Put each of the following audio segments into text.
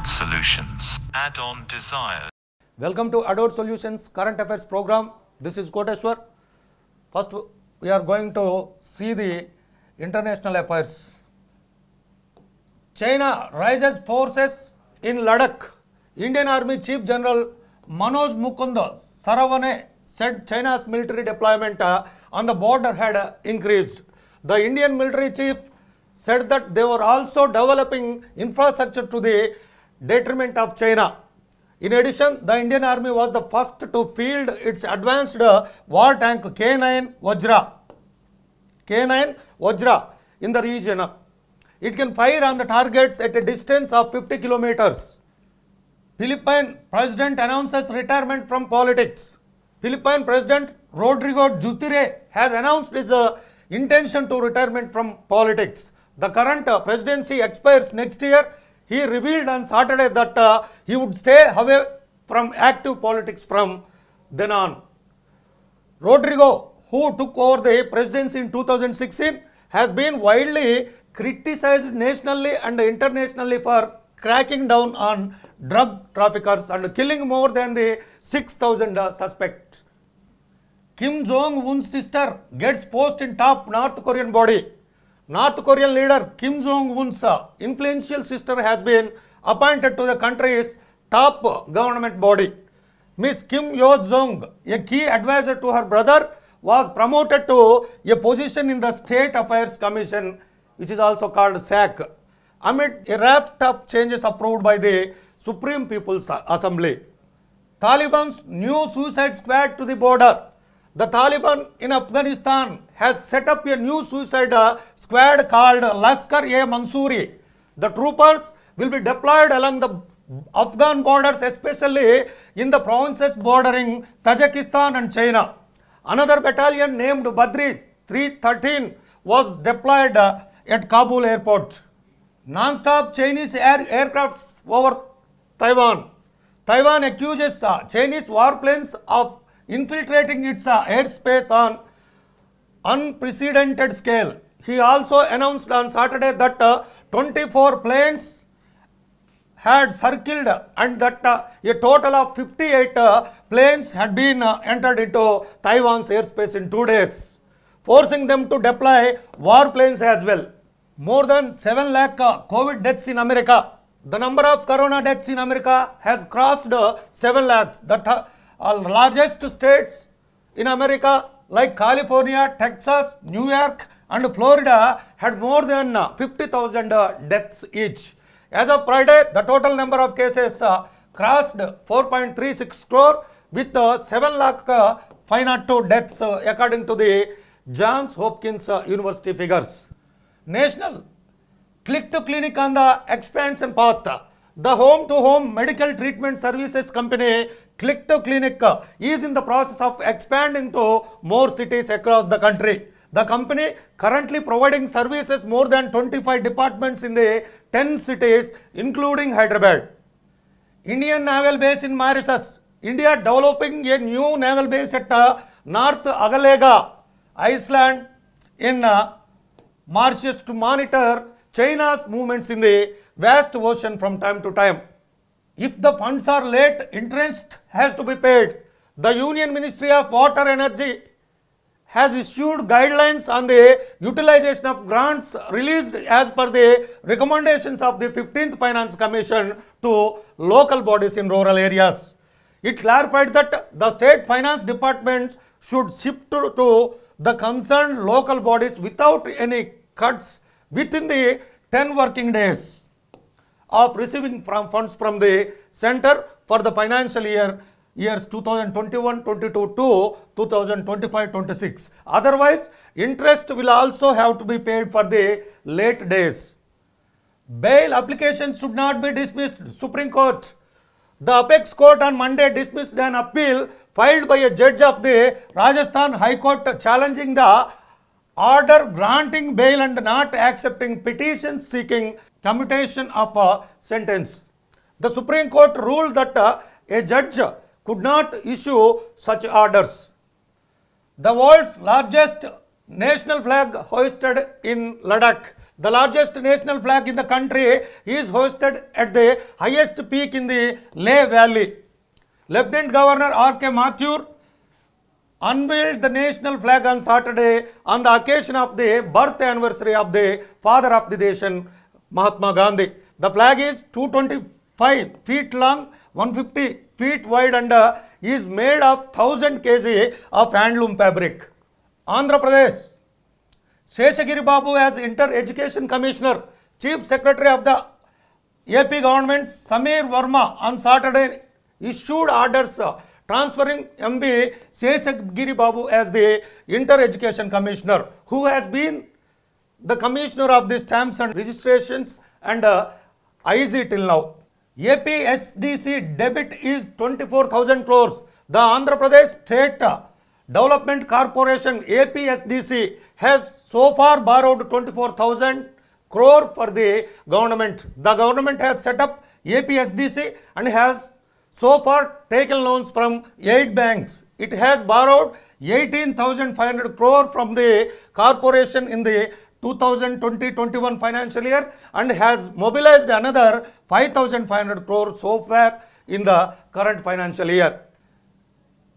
Adult Solutions. Add-on desires. Welcome to Adult Solutions Current Affairs program. This is Koteshwar. First, we are going to see the international affairs. China raises forces in Ladakh. Indian Army Chief General Manoj Mukund Sarawane said China's military deployment on the border had increased. The Indian military chief said that they were also developing infrastructure to the detriment of China. In addition, the Indian Army was the first to field its advanced war tank K9 Vajra in the region. It can fire on the targets at a distance of 50 kilometers. Philippine President announces retirement from politics. Philippine President Rodrigo Duterte has announced his intention to retirement from politics. The current presidency expires next year. He revealed on Saturday that he would stay away from active politics from then on. Rodrigo, who took over the presidency in 2016, has been widely criticized nationally and internationally for cracking down on drug traffickers and killing more than the 6,000 suspects. Kim Jong-un's sister gets post in top North Korean body. North Korean leader Kim Jong-un's influential sister has been appointed to the country's top government body. Miss Kim Yo-jong, a key advisor to her brother, was promoted to a position in the State Affairs Commission, which is also called SAC, amid a raft of changes approved by the Supreme People's Assembly. Taliban's new suicide squad to the border. The Taliban in Afghanistan has set up a new suicide squad called Lashkar-e-Mansoori. The troopers will be deployed along the Afghan borders, especially in the provinces bordering Tajikistan and China. Another battalion named Badri 313 was deployed at Kabul airport. Non-stop Chinese aircraft over Taiwan. Taiwan accuses Chinese warplanes of infiltrating its airspace on unprecedented scale. He also announced on Saturday that 24 planes had circled and that a total of 58 planes had been entered into Taiwan's airspace in 2 days, forcing them to deploy warplanes as well. More than 7 lakh COVID deaths in America. The number of corona deaths in America has crossed 7 lakhs. The largest states in America like California, Texas, New York and Florida had more than 50,000 deaths each. As of Friday, the total number of cases crossed 4.36 crore with 7 lakh 502 deaths according to the Johns Hopkins University figures. National Click-to-Clinic on the expansion path. The home-to-home medical treatment services company Click-to-Clinic is in the process of expanding to more cities across the country. The company currently providing services more than 25 departments in the 10 cities including Hyderabad. Indian naval base in Mauritius. India developing a new naval base at North Agalega Island in Mauritius to monitor China's movements in the vast ocean from time to time. If the funds are late, interest has to be paid. The Union Ministry of Water Energy has issued guidelines on the utilization of grants released as per the recommendations of the 15th Finance Commission to local bodies in rural areas. It clarified that the state finance departments should shift to the concerned local bodies without any cuts within the 10 working days of receiving funds from the center for the financial years 2021-22 to 2025-26. Otherwise, interest will also have to be paid for the late days. Bail applications should not be dismissed. Supreme Court. The Apex Court on Monday dismissed an appeal filed by a judge of the Rajasthan High Court challenging the order granting bail and not accepting petitions seeking commutation of a sentence. The Supreme Court ruled that a judge could not issue such orders. The world's largest national flag hoisted in Ladakh. The largest national flag in the country is hosted at the highest peak in the Leh Valley. Lieutenant Governor R.K. Mathur unveiled the national flag on Saturday on the occasion of the birth anniversary of the father of the nation, Mahatma Gandhi. The flag is 225 feet long, 150 feet wide and is made of 1000 kg of handloom fabric. Andhra Pradesh, Seshagiri Babu as Inter-Education Commissioner, Chief Secretary of the AP government Samir Verma on Saturday issued orders transferring MB Seshagiri Babu as the Inter-Education Commissioner, who has been the Commissioner of the Stamps and Registrations and IC till now. APSDC debit is 24,000 crores. The Andhra Pradesh State Development Corporation APSDC has so far borrowed 24,000 crore for the government. The government has set up APSDC and has so far taken loans from 8 banks. It has borrowed 18,500 crore from the corporation in the 2020-21 financial year and has mobilized another 5,500 crore so far in the current financial year.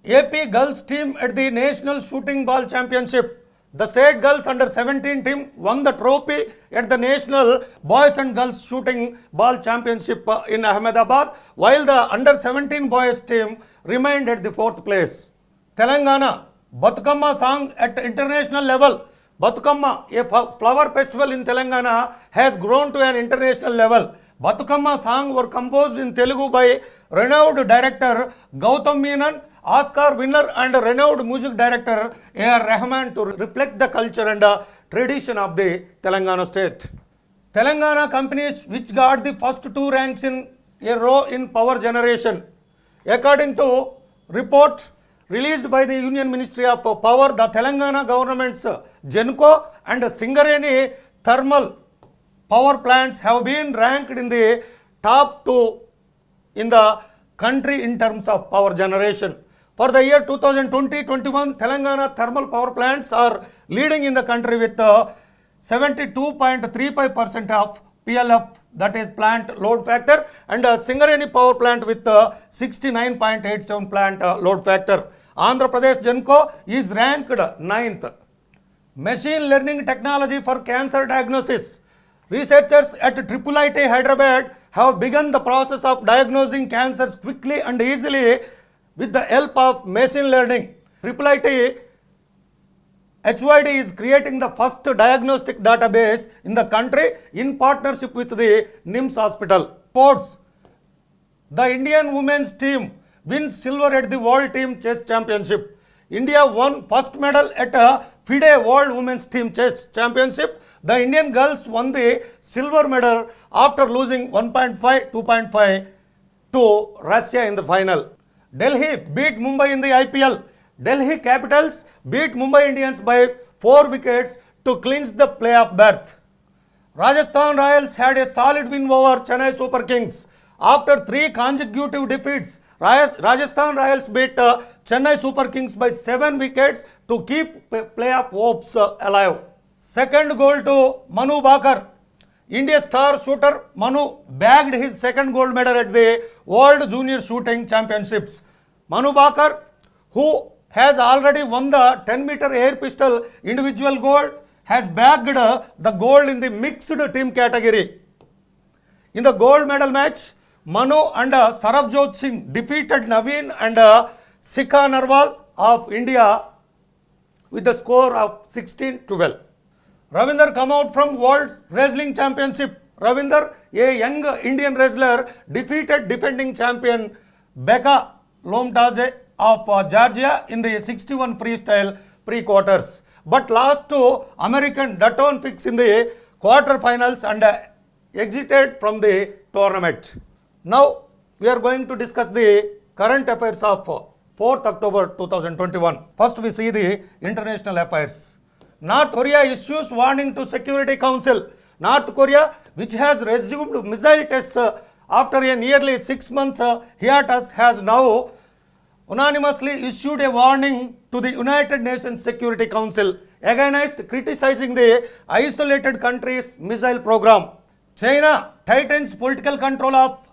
AP girls team at the National Shooting Ball Championship. The state girls under 17 team won the trophy at the National Boys and Girls Shooting Ball Championship in Ahmedabad, while the under 17 boys team remained at the 4th place. Telangana, Batukamma song at international level. Batukamma, a flower festival in Telangana, has grown to an international level. Batukamma songs were composed in Telugu by renowned director Gautam Menon, Oscar winner and renowned music director A.R. Rahman to reflect the culture and tradition of the Telangana state. Telangana companies which got the first 2 ranks in a row in power generation. According to report released by the Union Ministry of Power, the Telangana government's Genco and Singareni thermal power plants have been ranked in the top 2 in the country in terms of power generation. For the year 2020-21, Telangana thermal power plants are leading in the country with 72.35% of PLF, that is plant load factor, and Singareni power plant with 69.87 plant load factor. Andhra Pradesh Genco is ranked 9th. Machine learning technology for cancer diagnosis. Researchers at IIIT Hyderabad have begun the process of diagnosing cancers quickly and easily with the help of machine learning. IIIT HYD is creating the first diagnostic database in the country in partnership with the NIMS Hospital. Sports. The Indian women's team wins silver at the World Team Chess Championship. India won first medal at a FIDE World Women's Team Chess Championship. The Indian girls won the silver medal after losing 1.5, 2.5 to Russia in the final. Delhi beat Mumbai in the IPL. Delhi Capitals beat Mumbai Indians by 4 wickets to clinch the playoff berth. Rajasthan Royals had a solid win over Chennai Super Kings. After 3 consecutive defeats, Rajasthan Royals beat Chennai Super Kings by 7 wickets to keep playoff hopes alive. Second goal to Manu Bakar. India star shooter Manu bagged his second gold medal at the World Junior Shooting Championships. Manu Bakar, who has already won the 10-meter air pistol individual gold, has bagged the gold in the mixed team category. In the gold medal match, Manu and Sarabjot Singh defeated Naveen and Sikha Narwal of India with the score of 16-12. Ravinder come out from World Wrestling Championship. Ravinder, a young Indian wrestler, defeated defending champion Becca Lomtaze of Georgia in the 61 freestyle pre-quarters, but lost to American Daton Fix in the quarterfinals and exited from the tournament. Now we are going to discuss the current affairs of 4th October 2021. First we see the international affairs. North Korea issues warning to Security Council. North Korea, which has resumed missile tests after a nearly 6 months hiatus, has now unanimously issued a warning to the United Nations Security Council. against criticizing the isolated country's missile program. China tightens political control of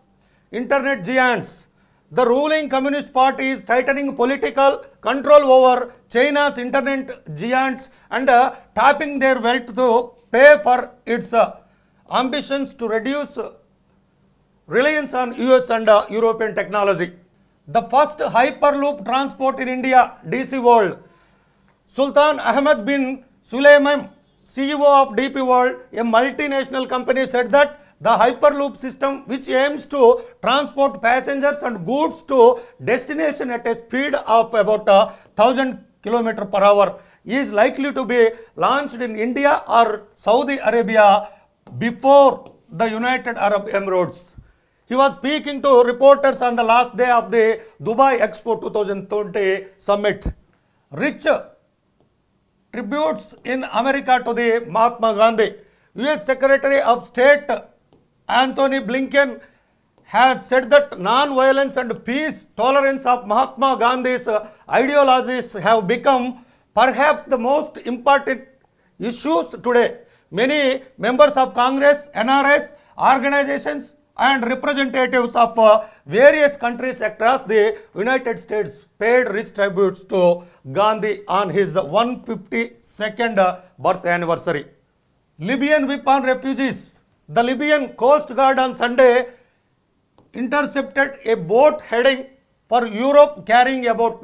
internet giants. The ruling Communist Party is tightening political control over China's internet giants and tapping their wealth to pay for its ambitions to reduce reliance on US and European technology. The first Hyperloop transport in India, DC World. Sultan Ahmed bin Sulaiman, CEO of DP World, a multinational company, said that the Hyperloop system, which aims to transport passengers and goods to destination at a speed of about 1,000 km per hour, is likely to be launched in India or Saudi Arabia before the United Arab Emirates. He was speaking to reporters on the last day of the Dubai Expo 2020 summit. Rich tributes in America to the Mahatma Gandhi. US Secretary of State Anthony Blinken has said that non-violence and peace tolerance of Mahatma Gandhi's ideologies have become perhaps the most important issues today. Many members of Congress, NRS, organizations and representatives of various countries across the United States paid rich tributes to Gandhi on his 152nd birth anniversary. Libyan whip on refugees. The Libyan Coast Guard on Sunday intercepted a boat heading for Europe carrying about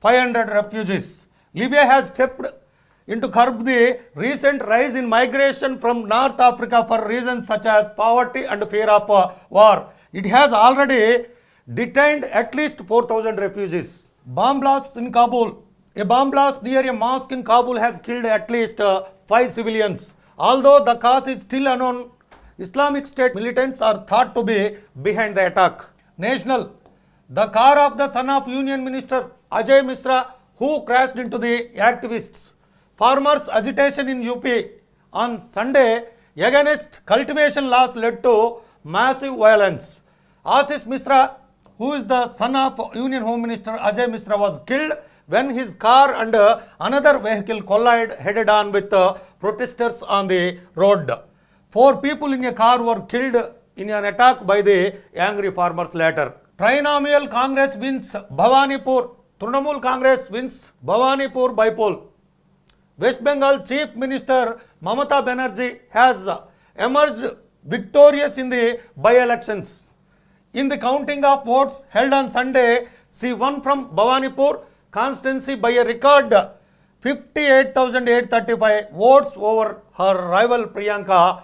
500 refugees. Libya has stepped into curb the recent rise in migration from North Africa for reasons such as poverty and fear of war. It has already detained at least 4,000 refugees. Bomb blasts in Kabul. A bomb blast near a mosque in Kabul has killed at least 5 civilians. Although the cause is still unknown, Islamic State militants are thought to be behind the attack. National. The car of the son of Union Minister Ajay Misra, who crashed into the activists. Farmers' agitation in UP on Sunday against cultivation laws led to massive violence. Ashish Misra, who is the son of Union Home Minister Ajay Misra, was killed when his car and another vehicle collided head-on with protesters on the road. 4 people in a car were killed in an attack by the angry farmers later. Trinomial Congress wins Bhawanipur. Trinamool Congress wins Bhawanipur by poll. West Bengal Chief Minister Mamata Banerjee has emerged victorious in the by-elections. In the counting of votes held on Sunday, she won from Bhawanipur constituency by a record 58,835 votes over her rival Priyanka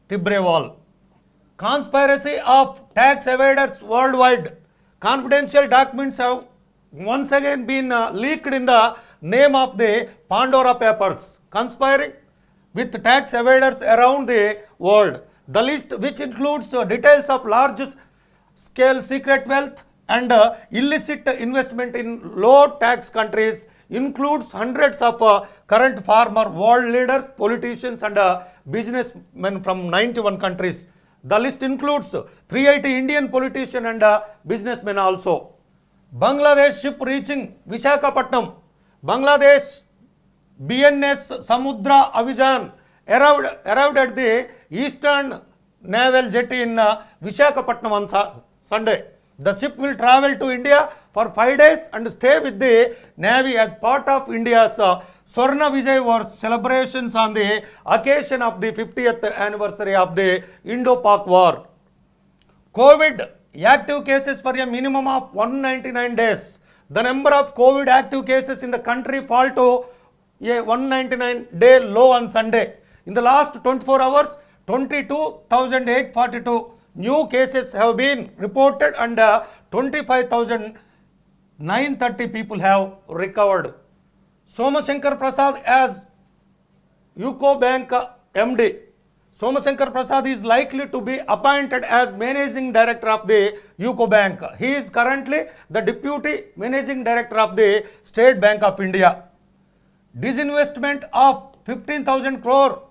Tibrewal. Conspiracy of tax evaders worldwide. Confidential documents have once again been leaked in the name of the Pandora Papers, conspiring with tax evaders around the world. The list, which includes details of large-scale secret wealth and illicit investment in low-tax countries, includes hundreds of current former world leaders, politicians and businessmen from 91 countries. The list includes 380 Indian politicians and businessmen also. Bangladesh ship reaching Visakhapatnam. Bangladesh BNS Samudra Avijan arrived at the Eastern Naval Jetty in Visakhapatnam on Sunday. The ship will travel to India for 5 days and stay with the Navy as part of India's Swarna Vijay War celebrations on the occasion of the 50th anniversary of the Indo-Pak War. COVID active cases for a minimum of 199 days. The number of COVID active cases in the country fall to a 199-day low on Sunday. In the last 24 hours, 22,842 new cases have been reported and 25,930 people have recovered. Somashankar Prasad as UCO Bank MD. Somashankar Prasad is likely to be appointed as Managing Director of the UCO Bank. He is currently the Deputy Managing Director of the State Bank of India. Disinvestment of 15,000 crore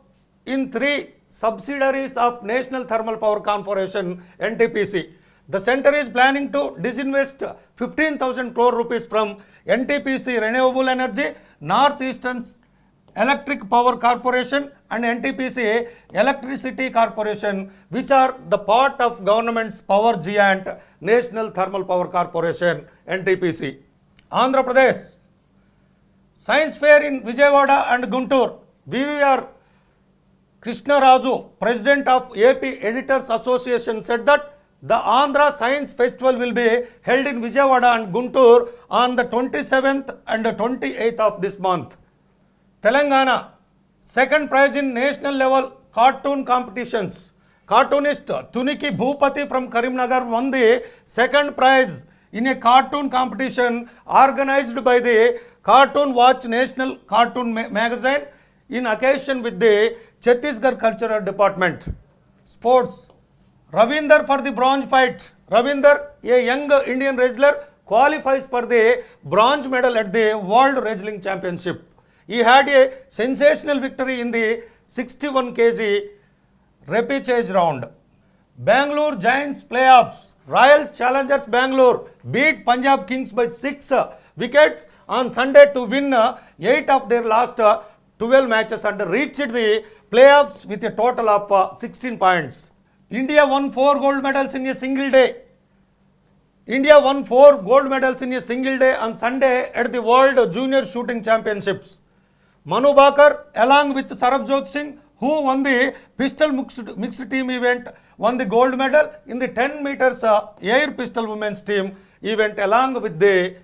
in 3 subsidiaries of National Thermal Power Corporation NTPC. The center is planning to disinvest 15,000 crore rupees from NTPC Renewable Energy, Northeastern Electric Power Corporation and NTPC Electricity Corporation, which are the part of government's power giant National Thermal Power Corporation NTPC. Andhra Pradesh Science Fair in Vijayawada and Guntur. VVR Krishna Raju, President of AP Editors Association, said that the Andhra Science Festival will be held in Vijayawada and Guntur on the 27th and 28th of this month. Telangana, second prize in national level cartoon competitions. Cartoonist Tuniki Bhupati from Karimnagar won the second prize in a cartoon competition organized by the Cartoon Watch National Cartoon Magazine in occasion with the Chhattisgarh Cultural Department. Sports. Ravinder for the bronze fight. Ravinder, a young Indian wrestler, qualifies for the bronze medal at the World Wrestling Championship. He had a sensational victory in the 61 kg repechage round. Bangalore Giants playoffs. Royal Challengers Bangalore beat Punjab Kings by 6 wickets on Sunday to win 8 of their last 12 matches and reached the playoffs with a total of 16 points. India won 4 gold medals in a single day. India won 4 gold medals in a single day on Sunday at the World Junior Shooting Championships. Manu Bakar, along with Sarabjot Singh, who won the pistol mixed team event, won the gold medal in the 10 meters air pistol women's team event, along with the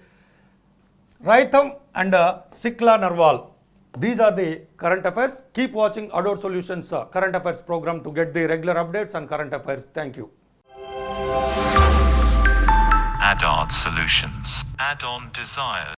Raitham and Sikla Narwal. These are the current affairs. Keep watching Adore Solutions current affairs program to get the regular updates on current affairs. Thank you. Add-on Solutions. Add-on Desires.